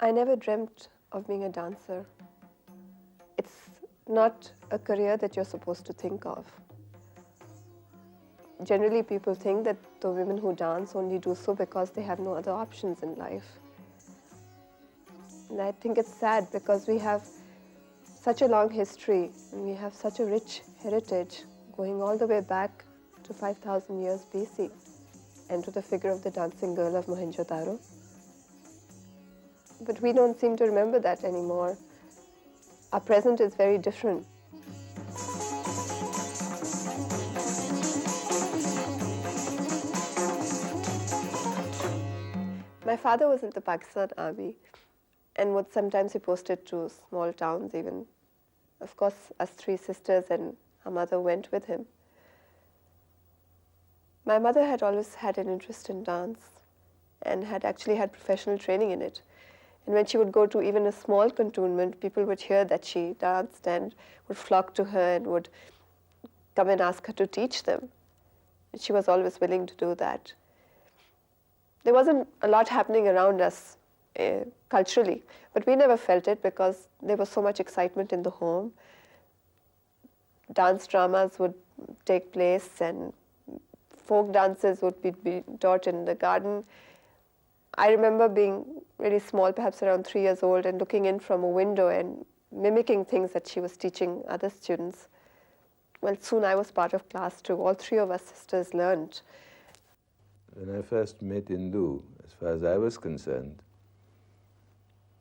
I never dreamt of being a dancer. It's not a career that you're supposed to think of. Generally, people think that the women who dance only do so because they have no other options in life. And I think it's sad because we have such a long history and we have such a rich heritage going all the way back to 5,000 years BC and to the figure of the dancing girl of Mohenjo-daro. But we don't seem to remember that anymore. Our present is very different. My father was in the Pakistan Army and would sometimes be posted to small towns even. Of course, us three sisters and our mother went with him. My mother had always had an interest in dance and had actually had professional training in it. And when she would go to even a small cantonment, people would hear that she danced and would flock to her and would come and ask her to teach them. And she was always willing to do that. There wasn't a lot happening around us culturally, but we never felt it because there was so much excitement in the home. Dance dramas would take place and folk dances would be taught in the garden. I remember being really small, perhaps around 3 years old, and looking in from a window and mimicking things that she was teaching other students. Well, soon I was part of class too. All three of us sisters learned. When I first met Indu, as far as I was concerned,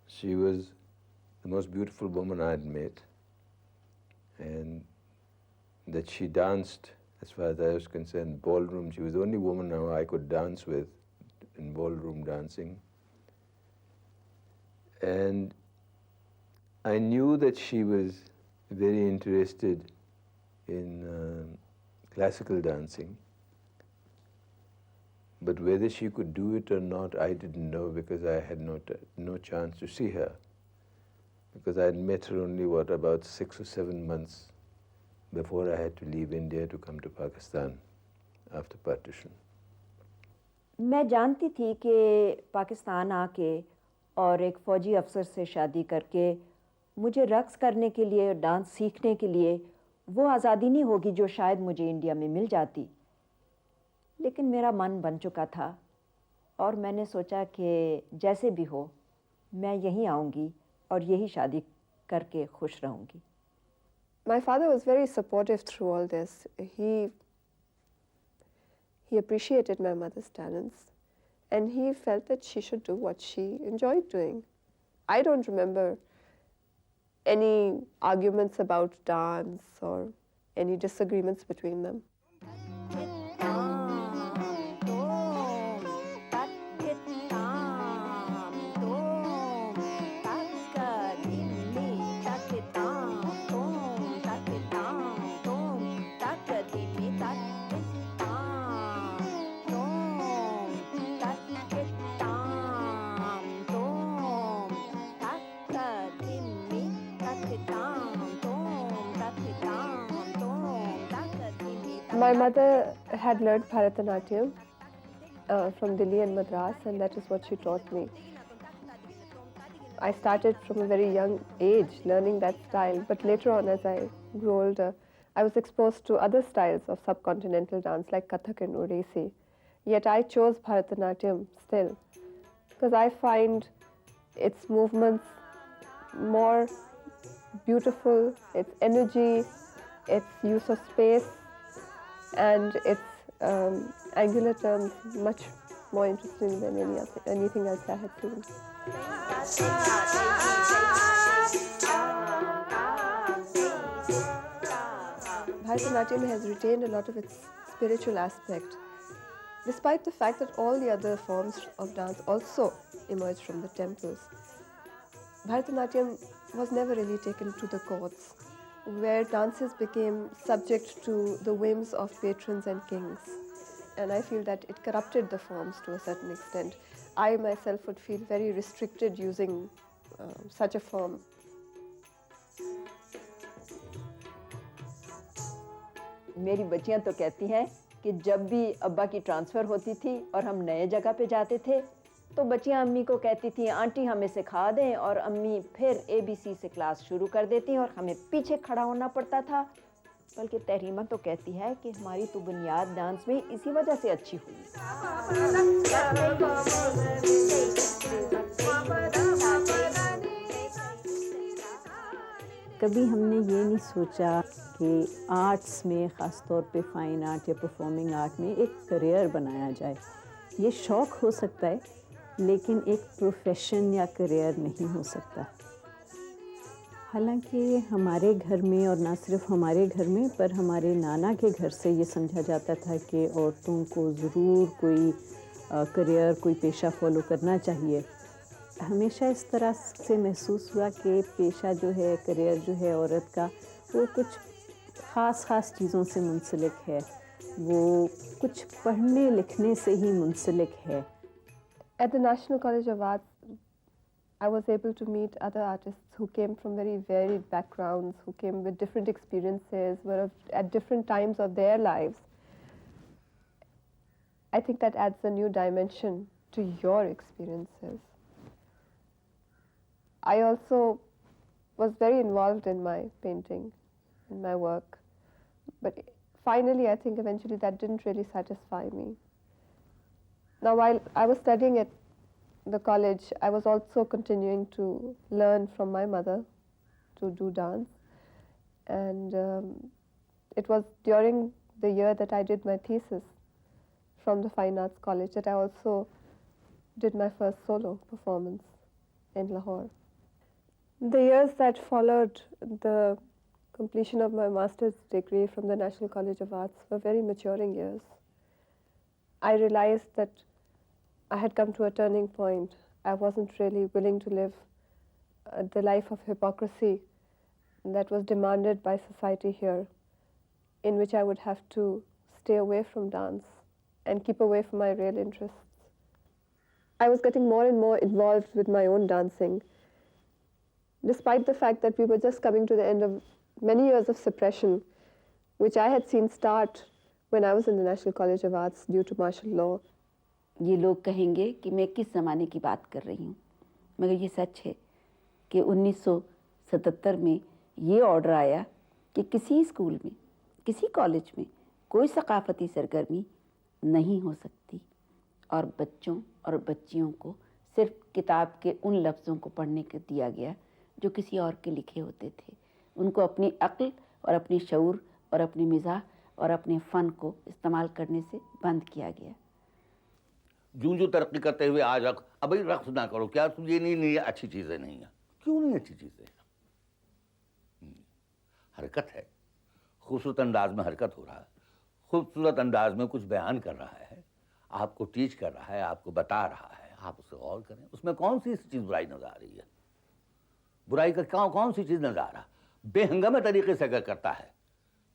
she was the most beautiful woman I had met, and that she danced, as far as I was concerned, ballroom. She was the only woman who I could dance with in ballroom dancing. And I knew that she was very interested in classical dancing. But whether she could do it or not, I didn't know because I had no chance to see her. Because I had met her only, about 6 or 7 months before I had to leave India to come to Pakistan after partition. मैं जानती थी कि पाकिस्तान आके और एक फ़ौजी अफसर से शादी करके मुझे रक़्स करने के लिए, डांस सीखने के लिए वो आज़ादी नहीं होगी जो शायद मुझे इंडिया में मिल जाती। लेकिन मेरा मन बन चुका था और मैंने सोचा कि जैसे भी हो मैं यहीं आऊँगी और यही शादी करके खुश रहूँगी। My father was very supportive through all this. He appreciated my mother's talents and he felt that she should do what she enjoyed doing. I don't remember any arguments about dance or any disagreements between them. My mother had learned bharatanatyam from Delhi and Madras, and that is what she taught me. I started from a very young age learning that style, but later on as I grew older, I was exposed to other styles of subcontinental dance like Kathak and Odissi. Yet I chose bharatanatyam still because I find its movements more beautiful, its energy, its use of space, and its angular terms much more interesting than anything else I had seen. Bharatanatyam has retained a lot of its spiritual aspect, despite the fact that all the other forms of dance also emerged from the temples. Bharatanatyam was never really taken to the courts, where dances became subject to the whims of patrons and kings. And I feel that it corrupted the forms to a certain extent. I myself would feel very restricted using such a form. मेरी बच्चियां तो कहती हैं कि जब भी अब्बा की ट्रांसफ़र होती थी और हम नए जगह पे जाते थे तो बच्चियां अम्मी को कहती थी आंटी हमें सिखा दें, और अम्मी फिर ABC से क्लास शुरू कर देती और हमें पीछे खड़ा होना पड़ता था। बल्कि तहरीमा तो कहती है कि हमारी तो बुनियाद डांस में इसी वजह से अच्छी हुई। कभी हमने ये नहीं सोचा कि आर्ट्स में, ख़ास तौर पे फ़ाइन आर्ट या परफॉर्मिंग आर्ट में एक करियर बनाया जाए। ये शौक़ हो सकता है, लेकिन एक प्रोफेशन या करियर नहीं हो सकता। हालांकि हमारे घर में, और ना सिर्फ हमारे घर में, पर हमारे नाना के घर से ये समझा जाता था कि औरतों को ज़रूर कोई करियर, कोई पेशा फॉलो करना चाहिए। हमेशा इस तरह से महसूस हुआ कि पेशा जो है, करियर जो है औरत का, वो कुछ ख़ास चीज़ों से मुंसलिक है, वो कुछ पढ़ने लिखने से ही मुंसलिक है। At the National College of Arts, I was able to meet other artists who came from very varied backgrounds, who came with different experiences, were at different times of their lives. I think that adds a new dimension to your experiences. I also was very involved in my painting, in my work, but finally I think eventually that didn't really satisfy me. Now, while I was studying at the college, I was also continuing to learn from my mother to do dance. And it was during the year that I did my thesis from the Fine Arts College that I also did my first solo performance in Lahore. The years that followed the completion of my master's degree from the National College of Arts were very maturing years. I realized that I had come to a turning point. I wasn't really willing to live the life of hypocrisy that was demanded by society here, in which I would have to stay away from dance and keep away from my real interests. I was getting more and more involved with my own dancing, despite the fact that we were just coming to the end of many years of suppression, which I had seen start when I was in the National College of Arts due to martial law. ये लोग कहेंगे कि मैं किस ज़माने की बात कर रही हूँ, मगर ये सच है कि 1977 में ये ऑर्डर आया कि किसी स्कूल में, किसी कॉलेज में कोई सकाफती सरगर्मी नहीं हो सकती, और बच्चों और बच्चियों को सिर्फ किताब के उन लफ्ज़ों को पढ़ने को दिया गया जो किसी और के लिखे होते थे। उनको अपनी अक्ल और अपनी शऊर और अपनी मिजाह और अपने फ़न को इस्तेमाल करने से बंद किया गया। जूं तरक्की करते हुए आज अभी रक्स ना करो, क्या ये नहीं अच्छी चीज़ें नहीं है? क्यों नहीं अच्छी चीज़ें? हरकत है, खूबसूरत अंदाज में हरकत हो रहा है, खूबसूरत अंदाज में कुछ बयान कर रहा है, आपको टीच कर रहा है, आपको बता रहा है, आप उसे गौर करें। उसमें कौन सी चीज़ बुराई नजर आ रही है? बुराई का कौन सी चीज़ नजर आ रहा? बेहंगमे तरीके से अगर करता है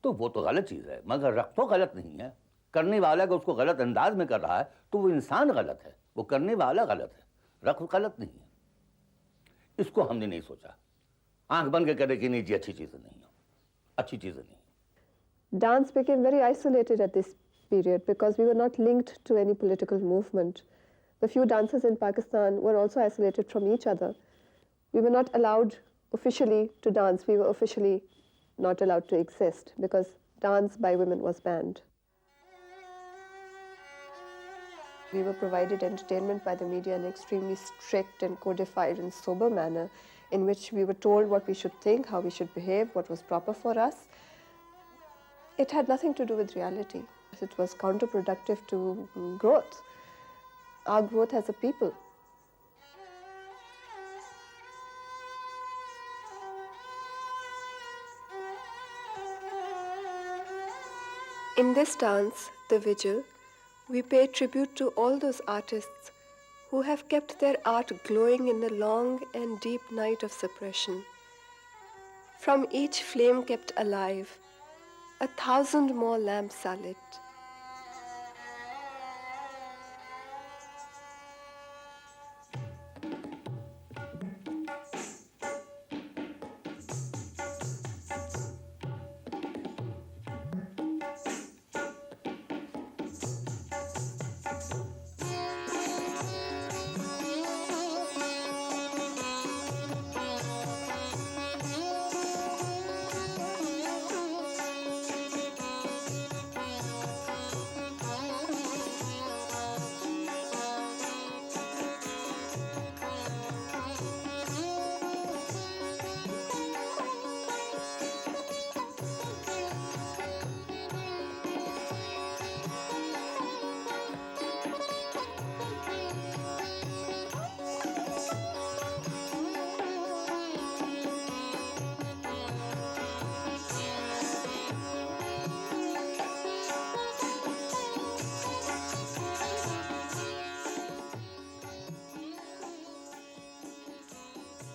तो वो तो गलत चीज़ है, मगर रक्स तो गलत नहीं है। करने वाला अगर उसको गलत अंदाज में कर रहा है तो वो इंसान गलत है, वो करने वाला गलत है, रक्स गलत नहीं है। इसको हमने नहीं सोचा, आंख बंद के करे कि नहीं जी अच्छी चीज़ें नहीं है, अच्छी चीज़ें नहीं। Dance became very isolated at this period because we were not linked to any political movement. The few dancers in Pakistan were also isolated from each other. We were not allowed officially to dance. We were officially not allowed to exist because dance by women was banned. We were provided entertainment by the media in an extremely strict and codified and sober manner, in which we were told what we should think, how we should behave, what was proper for us. It had nothing to do with reality. It was counterproductive to growth, our growth as a people. In this dance, the vigil, we pay tribute to all those artists who have kept their art glowing in the long and deep night of suppression. From each flame kept alive, 1,000 more lamps are lit.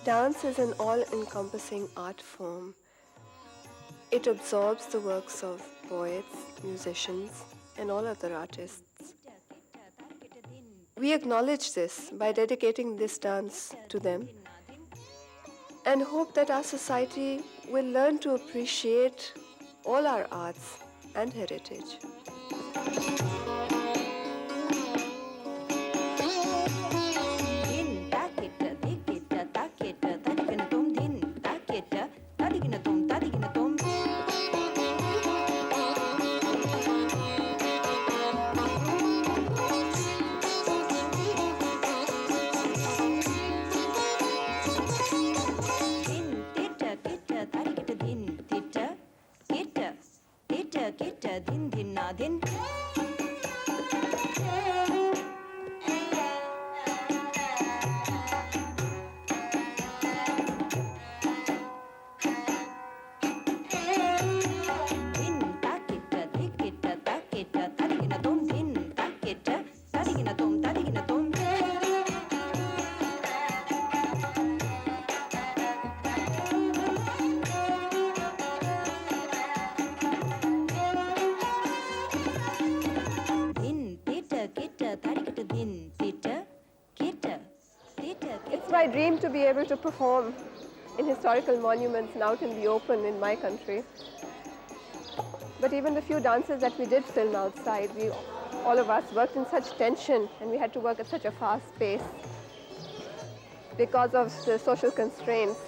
Dance is an all-encompassing art form. It absorbs the works of poets, musicians, and all other artists. We acknowledge this by dedicating this dance to them and hope that our society will learn to appreciate all our arts and heritage. It's my dream to be able to perform in historical monuments and out in the open in my country. But even the few dances that we did film outside, all of us worked in such tension and we had to work at such a fast pace because of the social constraints.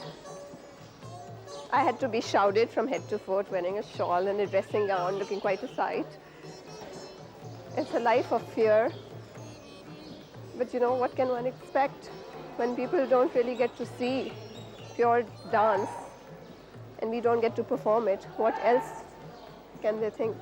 I had to be shrouded from head to foot, wearing a shawl and a dressing gown, looking quite a sight. It's a life of fear. But you know, what can one expect when people don't really get to see pure dance and we don't get to perform it? What else can they think?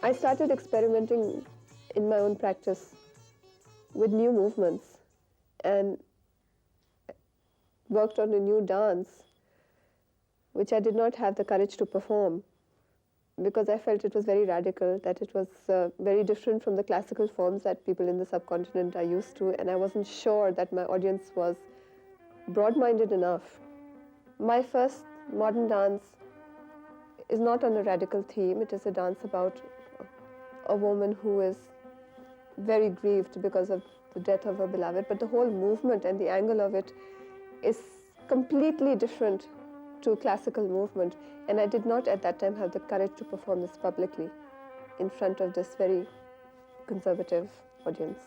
I started experimenting in my own practice with new movements and worked on a new dance which I did not have the courage to perform because I felt it was very radical, that it was very different from the classical forms that people in the subcontinent are used to, and I wasn't sure that my audience was broad-minded enough. My first modern dance is not on a radical theme. It is a dance about a woman who is very grieved because of the death of her beloved, but the whole movement and the angle of it is completely different to classical movement, and I did not at that time have the courage to perform this publicly in front of this very conservative audience.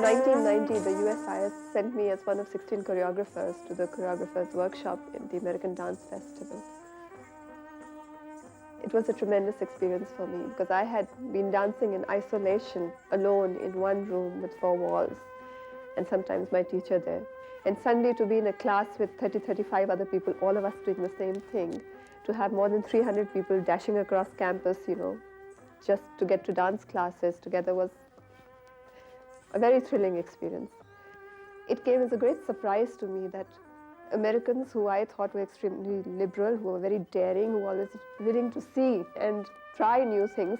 1990, the USIS sent me as one of 16 choreographers to the choreographers workshop in the American Dance Festival. It was a tremendous experience for me because I had been dancing in isolation, alone in one room with 4 walls, and sometimes my teacher there. And suddenly to be in a class with 35 other people, all of us doing the same thing, to have more than 300 people dashing across campus, just to get to dance classes together was a very thrilling experience. It came as a great surprise to me that Americans who I thought were extremely liberal, who were very daring, who were always willing to see and try new things,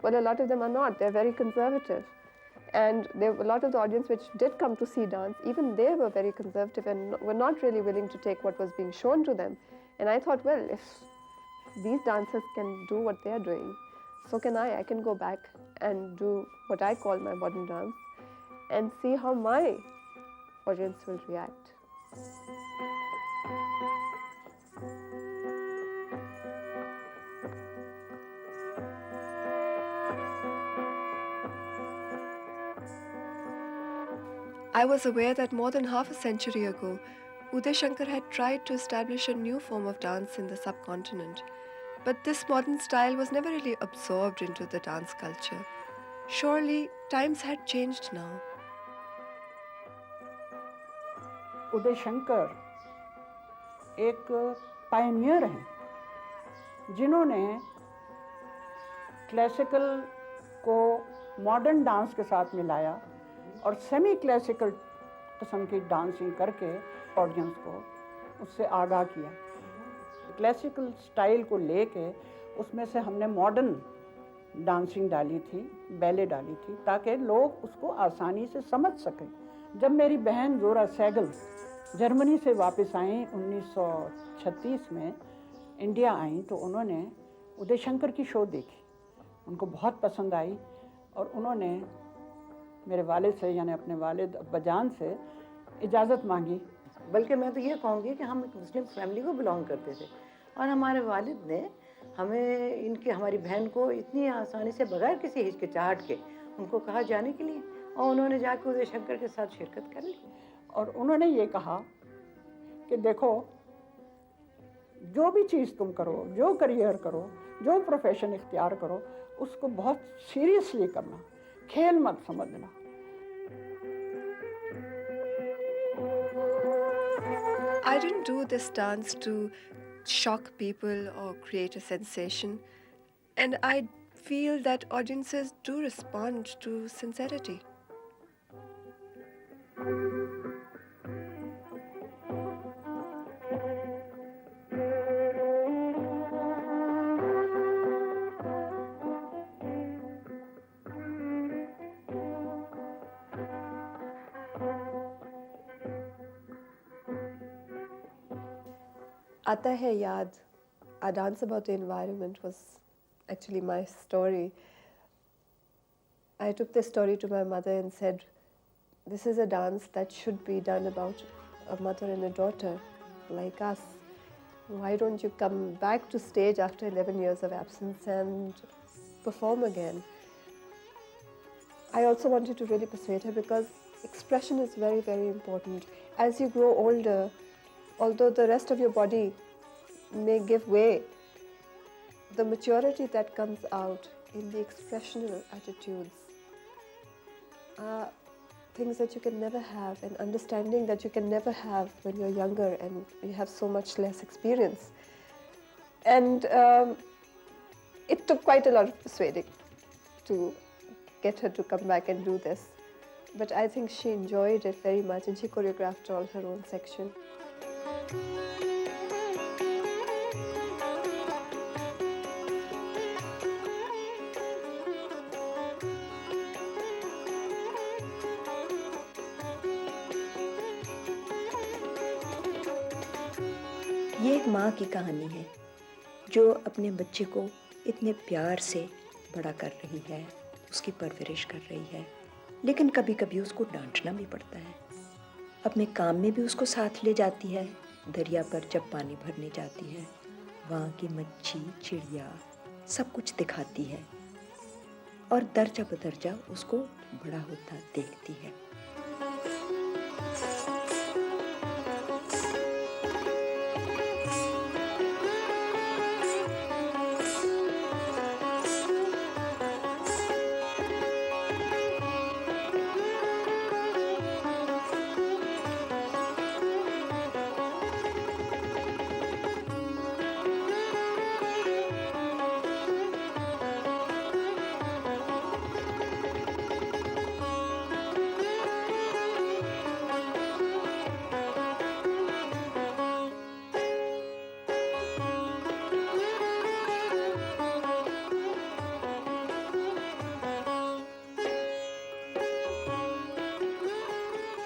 well, a lot of them are not. They're very conservative. And there were a lot of the audience which did come to see dance, even they were very conservative and were not really willing to take what was being shown to them. And I thought, well, if these dancers can do what they're doing, so can I. I can go back and do what I call my modern dance and see how my audience will react. I was aware that more than half a century ago, Uday Shankar had tried to establish a new form of dance in the subcontinent. But this modern style was never really absorbed into the dance culture. Surely, times had changed now. Uday Shankar एक Pioneer हैं जिन्होंने classical को modern dance के साथ मिलाया और semi classical किस्म की डांसिंग करके ऑडियंस को उससे आगाह किया। क्लासिकल स्टाइल को लेके उसमें से हमने मॉडर्न डांसिंग डाली थी, बैले डाली थी, ताकि लोग उसको आसानी से समझ सकें। जब मेरी बहन जोरा सहगल जर्मनी से वापस आई 1936 में इंडिया आई, तो उन्होंने उदय शंकर की शो देखी, उनको बहुत पसंद आई और उन्होंने मेरे वालिद से, यानी अपने वालिद अब्बाजान से इजाज़त मांगी। बल्कि मैं तो ये कहूँगी कि हम एक मुस्लिम फैमिली को बिलोंग करते थे और हमारे वालिद ने हमें हमारी बहन को इतनी आसानी से बगैर किसी हिचकिचाहट के उनको कहा जाने के लिए, और उन्होंने जाकर उदय शंकर के साथ शिरकत कर ली। और उन्होंने ये कहा कि देखो, जो भी चीज़ तुम करो, जो करियर करो, जो प्रोफेशन इख्तियार करो, उसको बहुत सीरियसली करना, खेल मत समझना। I didn't do this dance to shock people or create a sensation, and I feel that audiences do respond to sincerity. Aata Hai Yaad, a dance about the environment, was actually my story. I took this story to my mother and said, this is a dance that should be done about a mother and a daughter like us. Why don't you come back to stage after 11 years of absence and perform again? I also wanted to really persuade her because expression is very, very important. As you grow older, although the rest of your body may give way, the maturity that comes out in the expressional attitudes are things that you can never have, and understanding that you can never have when you're younger and you have so much less experience. And it took quite a lot of persuading to get her to come back and do this. But I think she enjoyed it very much, and she choreographed all her own section. ये एक माँ की कहानी है जो अपने बच्चे को इतने प्यार से बड़ा कर रही है, उसकी परवरिश कर रही है, लेकिन कभी कभी उसको डांटना भी पड़ता है। अपने काम में भी उसको साथ ले जाती है, दरिया पर जब पानी भरने जाती है, वहाँ की मच्छी, चिड़िया सब कुछ दिखाती है। और दर्जा बदर्जा उसको बड़ा होता देखती है।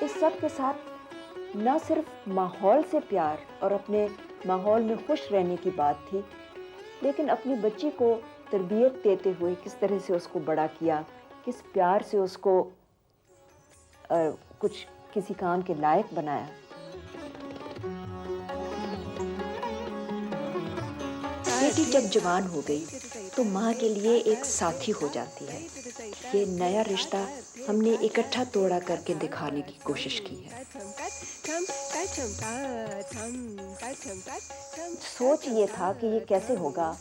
इस सब के साथ न सिर्फ माहौल से प्यार और अपने माहौल में खुश रहने की बात थी, लेकिन अपनी बच्ची को तरबियत देते हुए किस तरह से उसको बड़ा किया, किस प्यार से उसको कुछ किसी काम के लायक बनाया। बेटी जब जवान हो गई तो माँ के लिए एक साथी हो जाती है। ये नया रिश्ता हमने इकट्ठा तोड़ा करके दिखाने की कोशिश की है। सोच ये था कि ये कैसे होगा,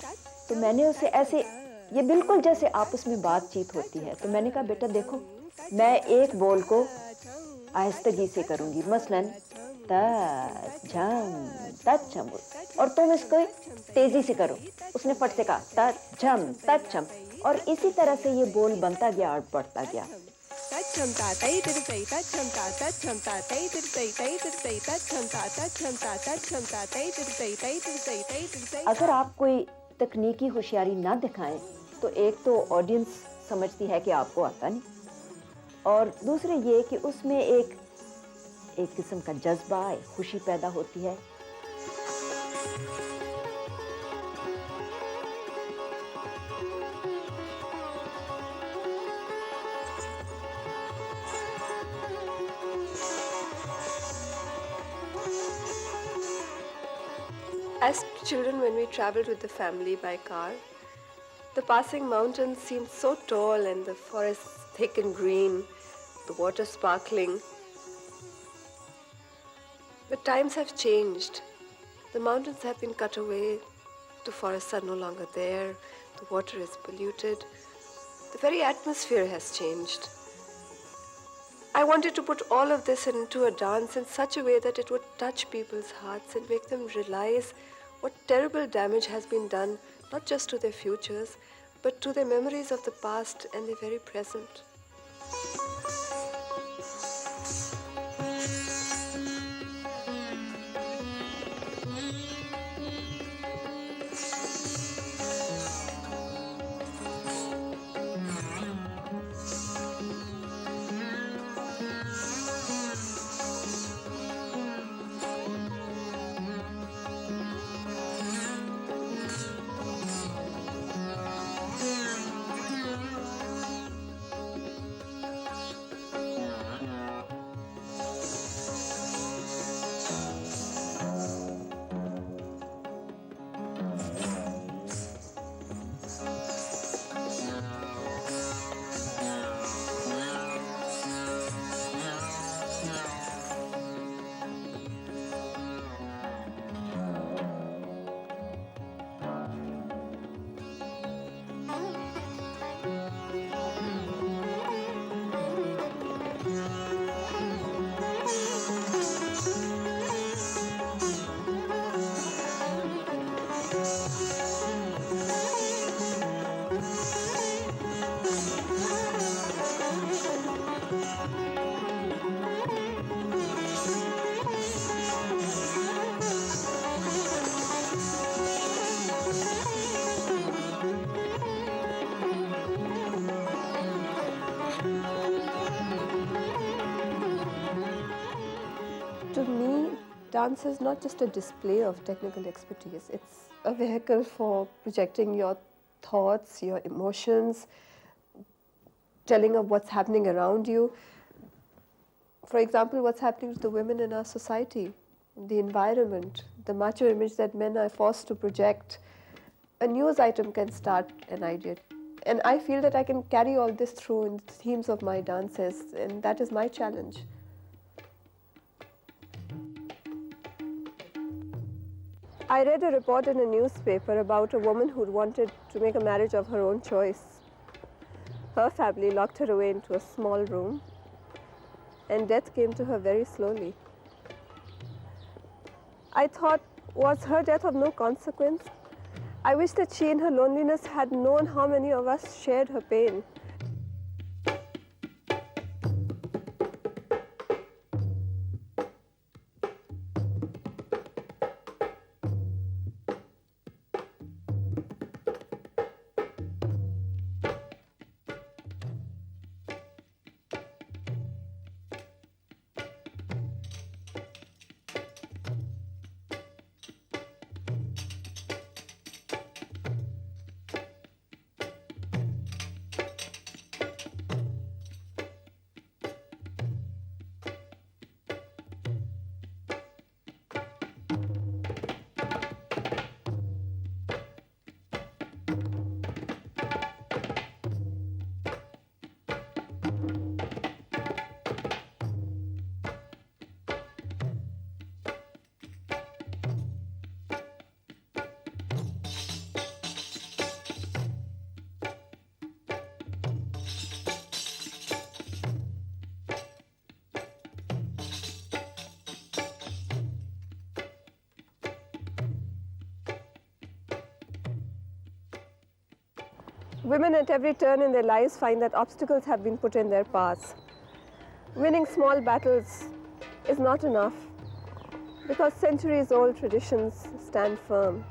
तो मैंने उसे ऐसे, ये बिल्कुल जैसे आपस में बातचीत होती है, तो मैंने कहा बेटा देखो, मैं एक बोल को आहिस्तगी से करूँगी, मसलन तझम तझम, और तुम इसको तेजी से करो। उसने फट से कहा तझम तझम, और इसी तरह से ये बोल बनता गया और बढ़ता गया। अगर आप कोई तकनीकी होशियारी ना दिखाएं तो एक तो ऑडियंस समझती है कि आपको आता नहीं, और दूसरे ये कि उसमें एक किस्म का जज्बा, एक खुशी पैदा होती है। As children, when we traveled with the family by car, the passing mountains seemed so tall and the forests thick and green, the water sparkling. But times have changed. The mountains have been cut away, the forests are no longer there, the water is polluted, the very atmosphere has changed. I wanted to put all of this into a dance in such a way that it would touch people's hearts and make them realize what terrible damage has been done, not just to their futures, but to their memories of the past and their very present. To me, dance is not just a display of technical expertise. It's a vehicle for projecting your thoughts, your emotions, telling of what's happening around you. For example, what's happening to the women in our society, the environment, the macho image that men are forced to project. A news item can start an idea. And I feel that I can carry all this through in the themes of my dances, and that is my challenge. I read a report in a newspaper about a woman who wanted to make a marriage of her own choice. Her family locked her away into a small room, and death came to her very slowly. I thought, was her death of no consequence? I wish that she in her loneliness had known how many of us shared her pain. Women at every turn in their lives find that obstacles have been put in their paths. Winning small battles is not enough because centuries-old traditions stand firm.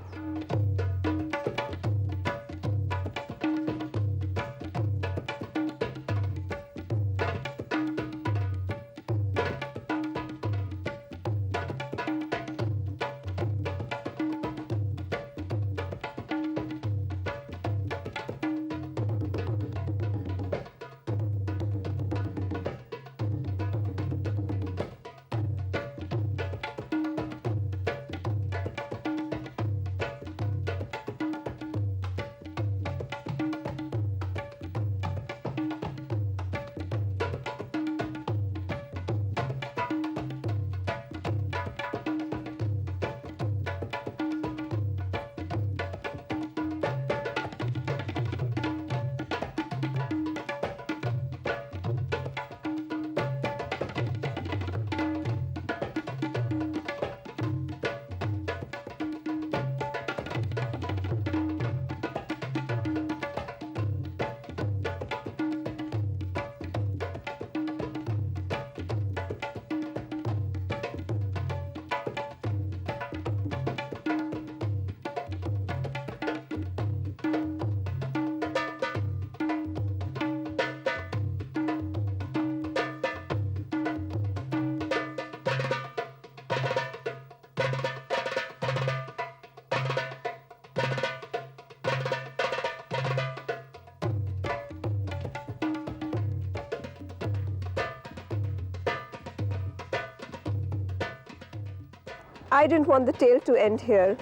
I didn't want the tale to end here.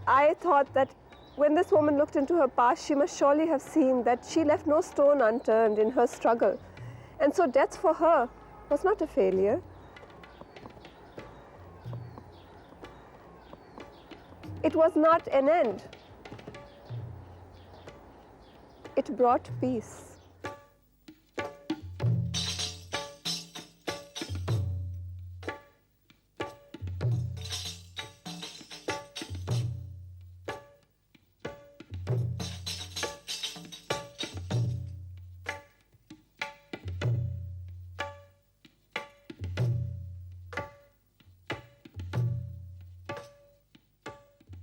I thought that when this woman looked into her past, she must surely have seen that she left no stone unturned in her struggle. And so death for her was not a failure. It was not an end. It brought peace.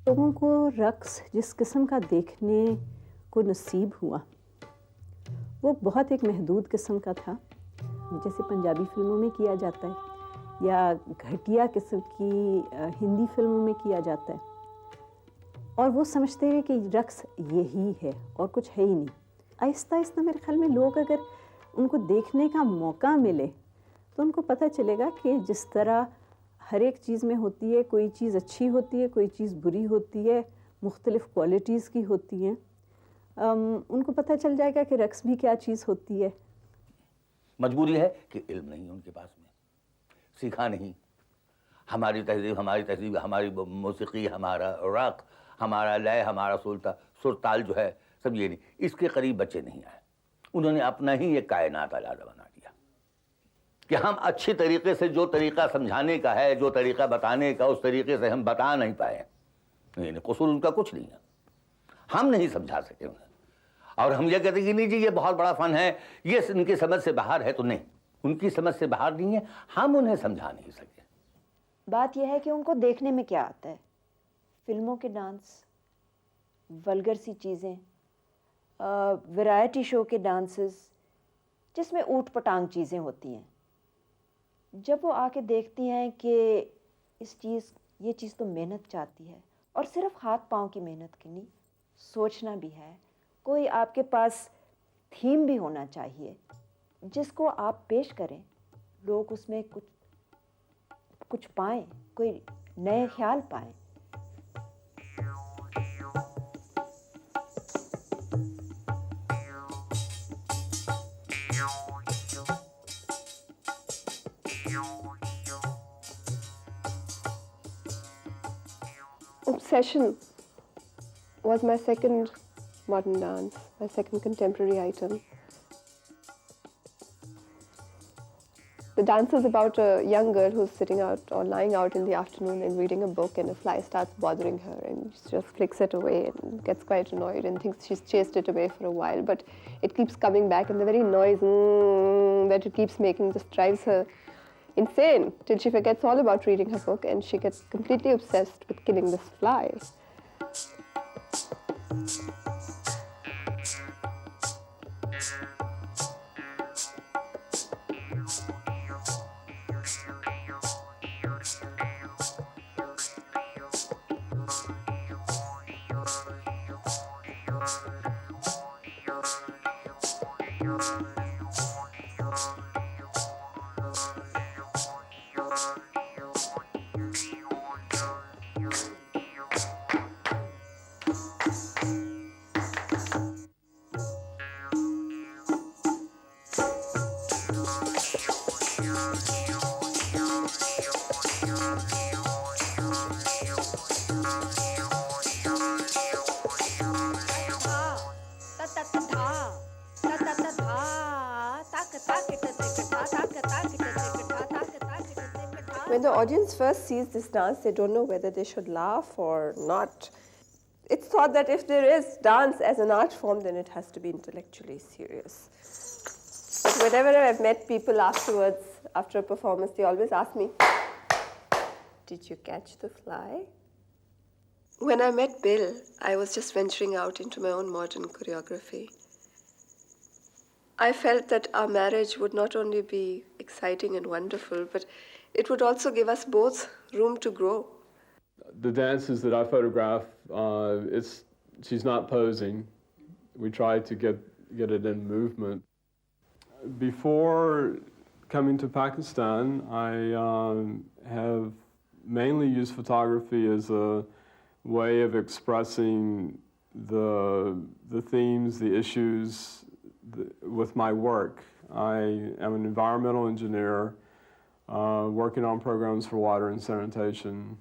लोगों को रक्स जिस किस्म का देखने को नसीब हुआ वो बहुत एक महदूद किस्म का था, जैसे पंजाबी फिल्मों में किया जाता है या घटिया किस्म की हिंदी फिल्मों में किया जाता है, और वो समझते हैं कि रक्स यही है और कुछ है ही नहीं। आहिस्ता आहिस्ता मेरे ख्याल में लोग अगर उनको देखने का मौका मिले तो उनको पता चलेगा कि जिस तरह हर एक चीज़ में होती है, कोई चीज़ अच्छी होती है, कोई चीज़ बुरी होती है, मुख्तलिफ़ क्वालिटीज़ की होती हैं। उनको पता चल जाएगा कि रक्स भी क्या चीज़ होती है। मजबूरी है कि इल्म नहीं है उनके पास में, सीखा नहीं। हमारी तहजीब, हमारी मौसीकी, हमारा राग, हमारा लय, हमारा सुरताल जो है सब ये नहीं, इसके करीब बच्चे नहीं आए। उन्होंने अपना ही एक कायनात अलग बना दिया कि हम अच्छी तरीके से जो तरीका समझाने का है, जो तरीका बताने का, उस तरीके से हम बता नहीं पाए। नहीं, कसूर उनका कुछ नहीं है, हम नहीं समझा सके उन्हें। और हम ये कहते कि नहीं जी ये बहुत बड़ा फन है, ये उनकी समझ से बाहर है, तो नहीं, उनकी समझ से बाहर नहीं है, हम उन्हें समझा नहीं सके। बात यह है कि उनको देखने में क्या आता है, फिल्मों के डांस, वल्गर सी चीज़ें, वैरायटी शो के डांसेस जिसमें ऊट पटांग चीज़ें होती हैं। जब वो आके देखती हैं कि ये चीज़ तो मेहनत चाहती है, और सिर्फ हाथ पाँव की मेहनत की नहीं, सोचना भी है, कोई आपके पास थीम भी होना चाहिए जिसको आप पेश करें, लोग उसमें कुछ पाएं, कोई नए ख्याल पाएं। Obsession was my second modern dance, my second contemporary item. The dance is about a young girl who's sitting out or lying out in the afternoon and reading a book, and a fly starts bothering her, and she just flicks it away and gets quite annoyed and thinks she's chased it away for a while, but it keeps coming back, and the very noise that it keeps making just drives her insane till she forgets all about reading her book and she gets completely obsessed with killing this fly. When the audience first sees this dance, they don't know whether they should laugh or not. It's thought that if there is dance as an art form, then it has to be intellectually serious. But whenever I've met people afterwards, after a performance, they always ask me, "Did you catch the fly?" When I met Bill, I was just venturing out into my own modern choreography. I felt that our marriage would not only be exciting and wonderful, but it would also give us both room to grow. The dances that I photograph, she's not posing. We try to get it in movement. Before coming to Pakistan, I have mainly used photography as a way of expressing the themes, the issues with my work. I am an environmental engineer working on programs for water and sanitation,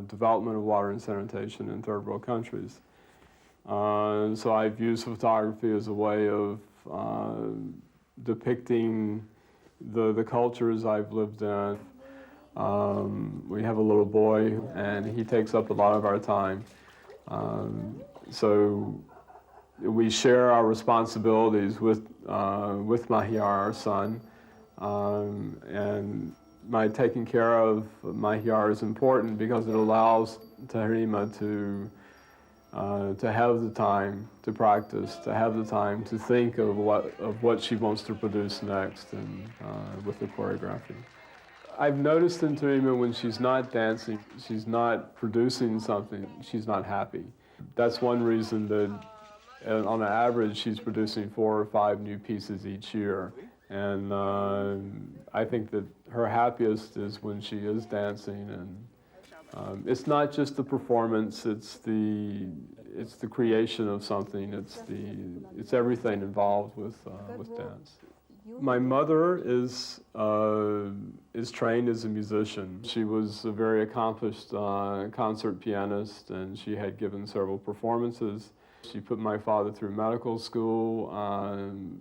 development of water and sanitation in third world countries. So I've used photography as a way of depicting the cultures I've lived in. We have a little boy, and he takes up a lot of our time. So we share our responsibilities with Mahyar, our son, and my taking care of Mahyar is important because it allows Tehreema to have the time to practice, to have the time to think of what she wants to produce next and with the choreography. I've noticed in Tehreema when she's not dancing, she's not producing something, she's not happy. That's one reason that on an average she's producing 4 or 5 new pieces each year. And I think that her happiest is when she is dancing It's not just the performance, it's the creation of something, it's everything involved with dance. My mother is trained as a musician. She was a very accomplished concert pianist, and she had given several performances. She put my father through medical school,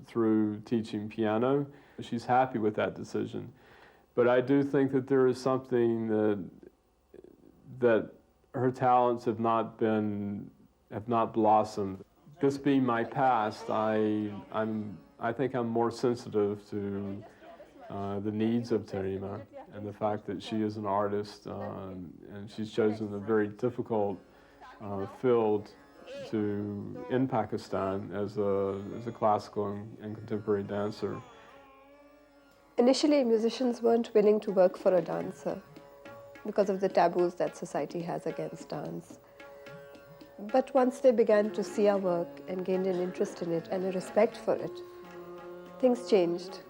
through teaching piano. She's happy with that decision. But I do think that there is something that her talents have not blossomed. This being my past, I think I'm more sensitive to the needs of Tehreema and the fact that she is an artist, and she's chosen a very difficult field in Pakistan as a classical and contemporary dancer. Initially, musicians weren't willing to work for a dancer because of the taboos that society has against dance. But once they began to see our work and gained an interest in it and a respect for it, things changed.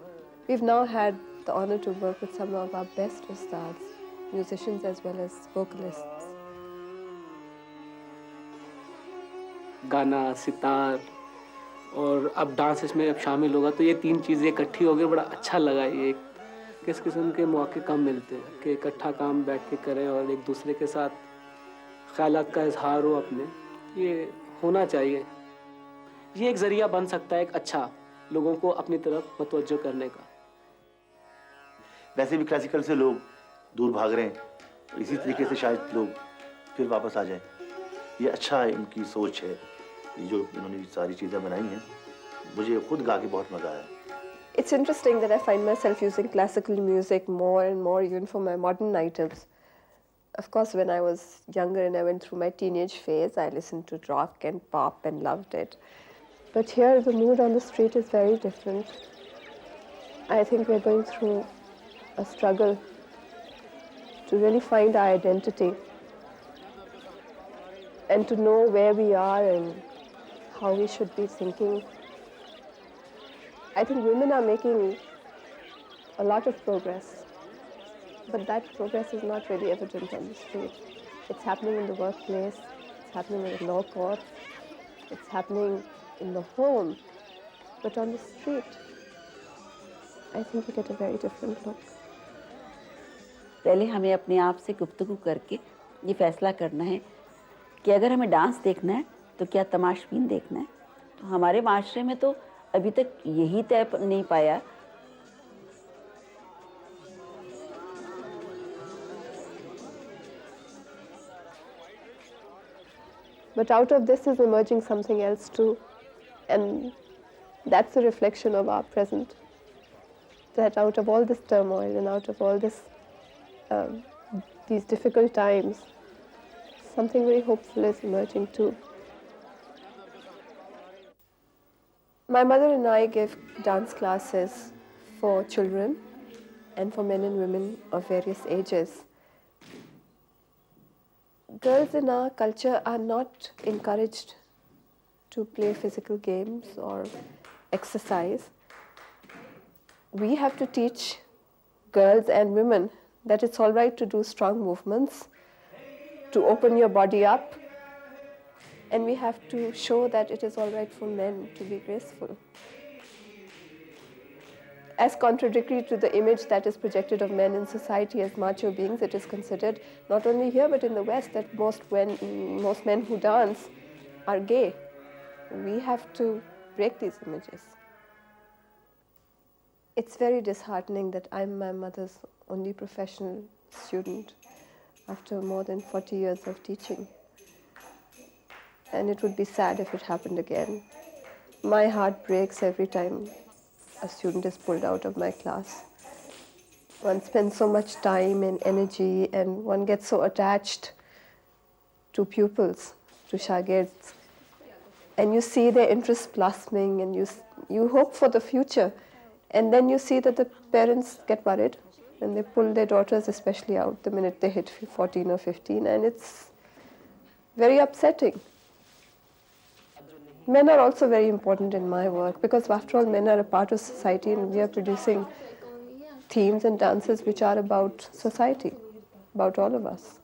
We've now had the honor to work with some of our best ustads, musicians as well as vocalists. गाना, सितार और अब dance इसमें अब शामिल होगा, तो ये तीन चीज़ें इकट्ठी हो गई, बड़ा अच्छा लगा। ये किस किस्म के मौके कम मिलते हैं कि इकट्ठा काम बैठ के करें और एक दूसरे के साथ ख्यालात का इजहार हो अपने, ये होना चाहिए। ये एक ज़रिया बन सकता है एक अच्छा लोगों को अपनी तरफ मतवज्जो करने का। वैसे भी क्लासिकल से लोग दूर भाग रहे हैं, तो इसी तरीके से शायद लोग फिर वापस आ जाए। ये अच्छा इनकी सोच है, ये जो इन्होंने सारी चीज़ें बनाई हैं, मुझे खुद गा के बहुत मज़ा आया। It's interesting that I find myself using classical music more and more even for my modern items. Of course, when I was younger and I went through my teenage phase, I listened to rock and pop and loved it. But here the mood on the street is very different. I think we're going through a struggle to really find our identity and to know where we are and how we should be thinking. I think women are making a lot of progress, but that progress is not really evident on the street. It's happening in the workplace, it's happening in the law courts, it's happening in the home, but on the street, I think we get a very different look. पहले हमें अपने आप से गुफ्तगू करके ये फैसला करना है कि अगर हमें डांस देखना है तो क्या तमाशबीन देखना है। तो हमारे माशरे में तो अभी तक यही तय नहीं पाया। But out of this is emerging something else too, and that's a reflection of our present. That out of all this turmoil and out of all this, these difficult times, something very hopeful is emerging too. My mother and I give dance classes for children and for men and women of various ages. Girls in our culture are not encouraged to play physical games or exercise. We have to teach girls and women that it's all right to do strong movements, to open your body up, and we have to show that it is all right for men to be graceful. As contradictory to the image that is projected of men in society as macho beings, it is considered, not only here but in the West, that most men who dance are gay. We have to break these images. It's very disheartening that I'm my mother's only professional student after more than 40 years of teaching. And it would be sad if it happened again. My heart breaks every time a student is pulled out of my class. One spends so much time and energy, and one gets so attached to pupils, to shagirds, and you see their interest blossoming, and you hope for the future, and then you see that the parents get worried and they pull their daughters especially out the minute they hit 14 or 15, and it's very upsetting. Men are also very important in my work because, after all, men are a part of society, and we are producing themes and dances which are about society, about all of us.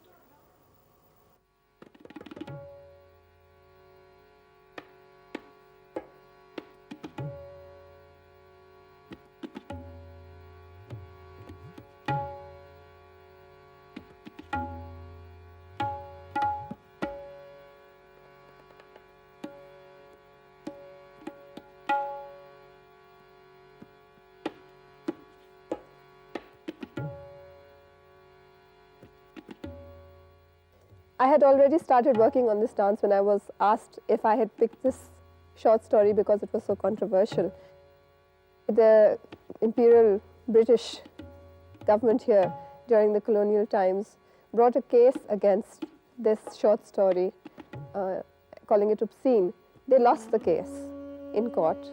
I had already started working on this dance when I was asked if I had picked this short story because it was so controversial. The Imperial British government here during the colonial times brought a case against this short story, calling it obscene. They lost the case in court.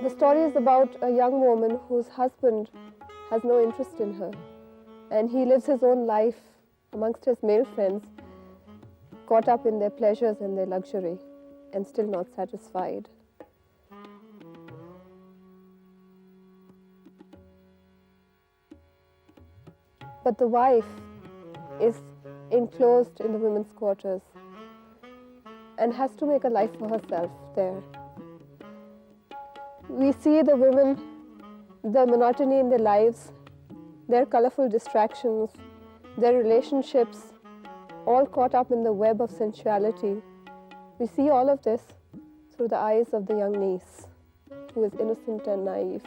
The story is about a young woman whose husband has no interest in her, and he lives his own life amongst his male friends, caught up in their pleasures and their luxury, and still not satisfied. But the wife is enclosed in the women's quarters and has to make a life for herself there. We see the women, the monotony in their lives, their colorful distractions, their relationships, all caught up in the web of sensuality. We see all of this through the eyes of the young niece, who is innocent and naive.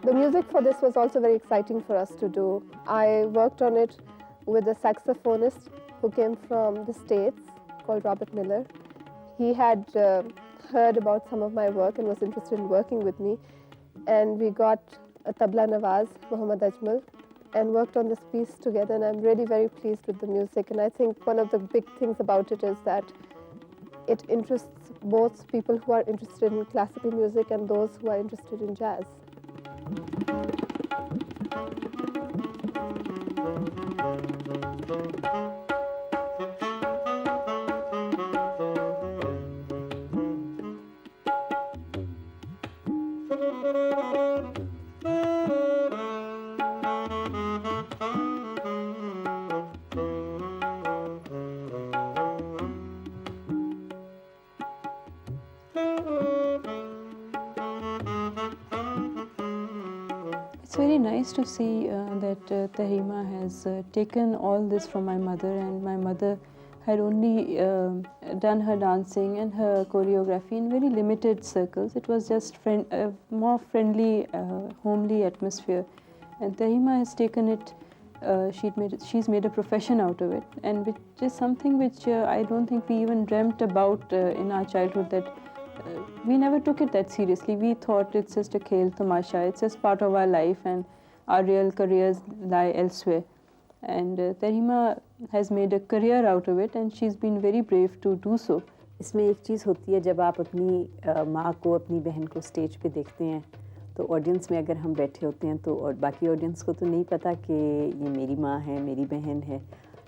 The music for this was also very exciting for us to do. I worked on it with a saxophonist who came from the States called Robert Miller. He had heard about some of my work and was interested in working with me. And we got a tabla nawaz, Muhammad Ajmal, and worked on this piece together. And I'm really very pleased with the music. And I think one of the big things about it is that it interests both people who are interested in classical music and those who are interested in jazz. It's very nice to see that Tehreema has taken all this from my mother, and my mother had only done her dancing and her choreography in very limited circles. It was just more friendly, homely atmosphere. And Tehreema has taken it, she's made a profession out of it, and which is something which I don't think we even dreamt about in our childhood, that we never took it that seriously. We thought it's just a khel tamasha, it's just part of our life, and our real careers lie elsewhere. And Tehreema has made a career out of it, and she's been very brave to do so. इसमें एक चीज़ होती है, जब आप अपनी माँ को, अपनी बहन को स्टेज पे देखते हैं, तो ऑडियंस में अगर हम बैठे होते हैं तो, और बाकी ऑडियंस को तो नहीं पता कि ये मेरी माँ है, मेरी बहन है,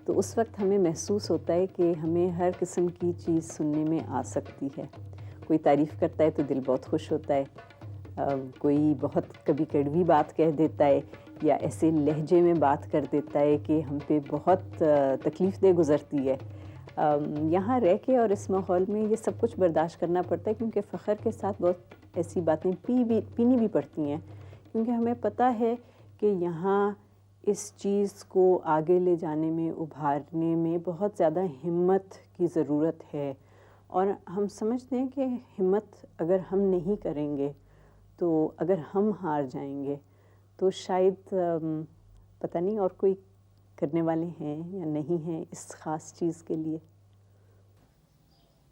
तो उस वक्त हमें महसूस होता है कि हमें हर किस्म की चीज़ सुनने में आ सकती है. कोई तारीफ़ करता है तो दिल बहुत खुश होता है, कोई बहुत कभी कड़वी बात कह देता है या ऐसे लहजे में बात कर देता है कि हम पे बहुत तकलीफ़ दे गुज़रती है. यहाँ रह के और इस माहौल में ये सब कुछ बर्दाश्त करना पड़ता है, क्योंकि फ़ख्र के साथ बहुत ऐसी बातें पीनी भी पड़ती हैं, क्योंकि हमें पता है कि यहाँ इस चीज़ को आगे ले जाने में, उभारने में बहुत ज़्यादा हिम्मत की ज़रूरत है. और हम समझते हैं कि हिम्मत अगर हम नहीं करेंगे, तो अगर हम हार जाएंगे, तो शायद पता नहीं और कोई करने वाले हैं या नहीं हैं इस ख़ास चीज़ के लिए.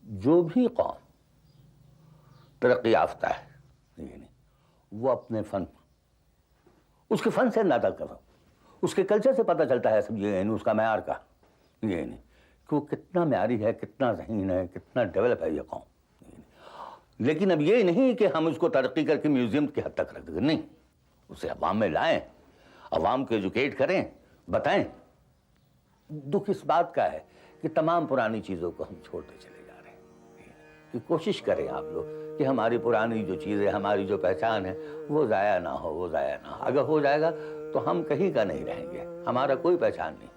जो भी कौम तरक्की याफ्ता है, वो अपने फ़न, उसके फ़न से अंदाज़ा करो, उसके कल्चर से पता चलता है सब. ये नहीं उसका मैार का, ये नहीं कि वो कितना म्यारी है, कितना ज़हीन है, कितना डेवलप है ये कौम. लेकिन अब ये नहीं कि हम उसको तरक्की करके म्यूज़ियम की हद तक रख दें, नहीं, उसे अवाम में लाएं, अवाम को एजुकेट करें, बताएं. दुख इस बात का है कि तमाम पुरानी चीज़ों को हम छोड़ते चले जा रहे हैं. कि कोशिश करें आप लोग कि हमारी पुरानी जो चीज़ें, हमारी जो पहचान है, वो ज़ाया ना हो, वो ज़ाया ना हो. अगर हो जाएगा तो हम कहीं का नहीं रहेंगे, हमारा कोई पहचान नहीं.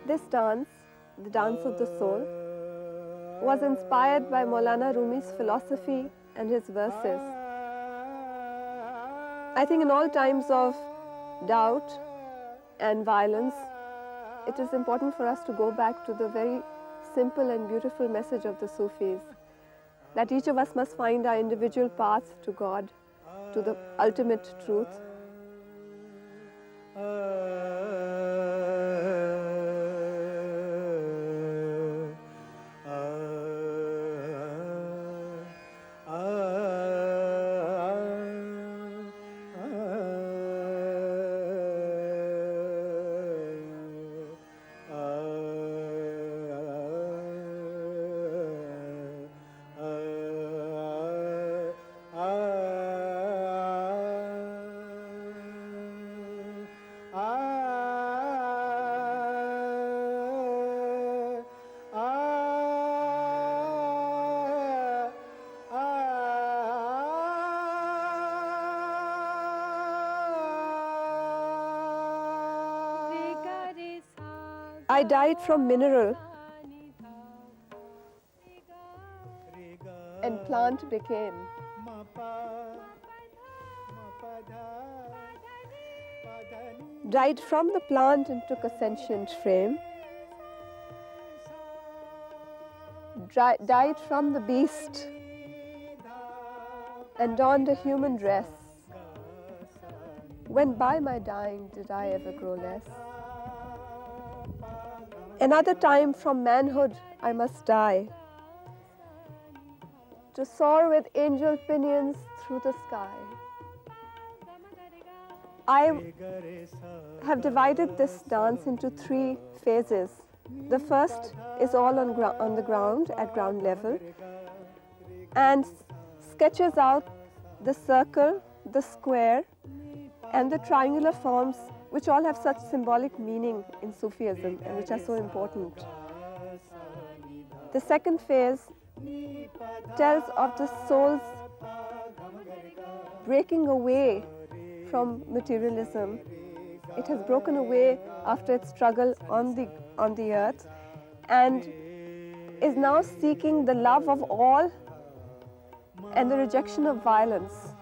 This dance, the dance of the soul, was inspired by Maulana Rumi's philosophy and his verses. I think in all times of doubt and violence, it is important for us to go back to the very simple and beautiful message of the Sufis, that each of us must find our individual path to God, to the ultimate truth. I died from mineral and plant became. Died from the plant and took a sentient frame. Died from the beast and donned a human dress. When by my dying did I ever grow less? Another time from manhood I must die, to soar with angel pinions through the sky. I have divided this dance into 3 phases. The first is all on the ground, at ground level, and sketches out the circle, the square, and the triangular forms, which all have such symbolic meaning in Sufism and which are so important. The second phase tells of the soul's breaking away from materialism. It has broken away after its struggle on the earth and is now seeking the love of all and the rejection of violence.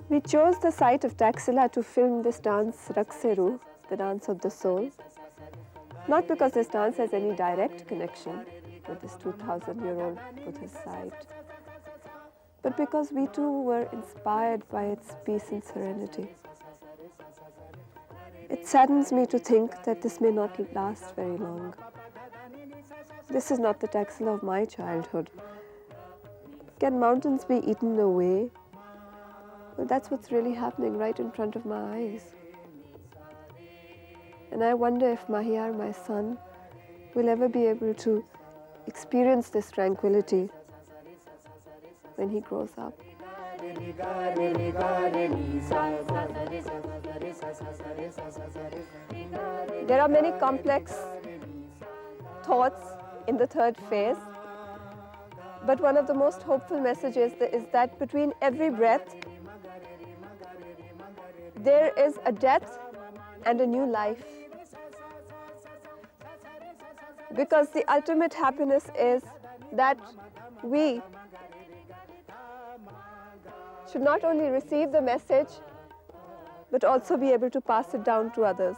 We chose the site of Taxila to film this dance, Rakseru, the dance of the soul. Not because this dance has any direct connection with this 2,000-year-old Buddhist site, but because we too were inspired by its peace and serenity. It saddens me to think that this may not last very long. This is not the Taxila of my childhood. Can mountains be eaten away? Well, that's what's really happening right in front of my eyes. And I wonder if Mahiyar, my son, will ever be able to experience this tranquility when he grows up. There are many complex thoughts in the third phase, but one of the most hopeful messages is that between every breath, there is a death and a new life. Because the ultimate happiness is that we should not only receive the message, but also be able to pass it down to others.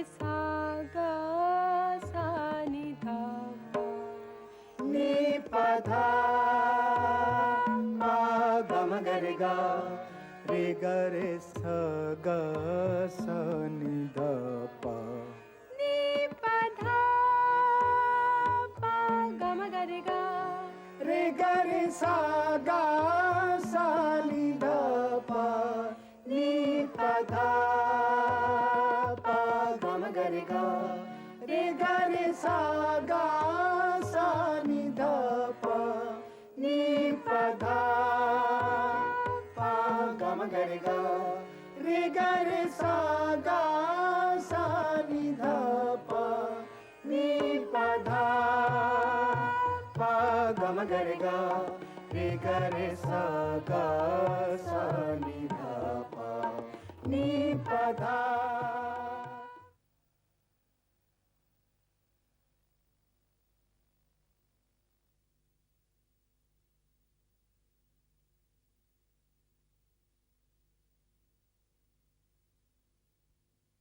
सा गा सा नि धा पा नी पा धा पा गा म ग रे गा रे गा रे सा गा सा नि धा पा नी पा धा पा गा म ग रे गा रे गा रे सा गा सा नि धा पा नी पा धा पा गा म ग रे गा रे गा रे सा गा सा नि धा पा नी पा धा पा गा म ग रे गा रे गा रे सा गा सा नि धा पा नी पा धा पा गा म ग रे गा रे गा रे सा गा सा नि धा पा नी पा धा